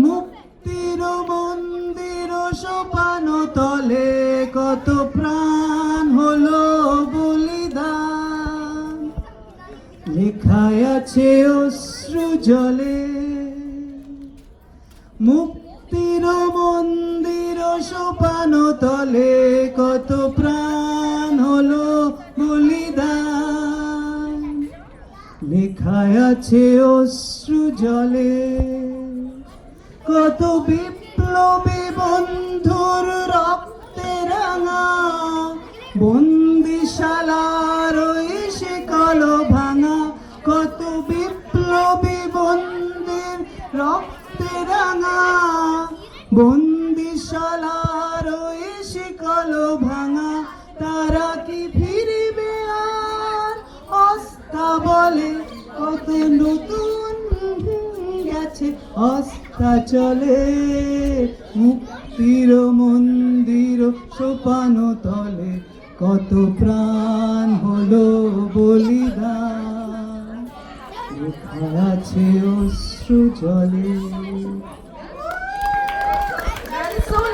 মুক্তির মন্দির সোপান তলে কত প্রাণ হলো বলিদান, লেখায় আছে অশ্রু জলে। মুক্তির মন্দির সোপান তলে কত প্রাণ হলো বলিদান, লেখায় আছে অশ্রু জলে। কত বিপ্লবী বন্ধুর রক্তে রাঙা বন্দিশালার ওই শিকল ভাঙা, কত বিপ্লবী বন্ধুর রক্তে রাঙা বন্দিশালার ওই শিকল ভাঙা, তারা কি ফিরবে আর অস্তা বলে? কত নতুন গেছে অস্তা চলে, মুক্তির মন্দির সোপান তলে কত প্রাণ হলো বলিদান, লেখা আছে অশ্রু জলে।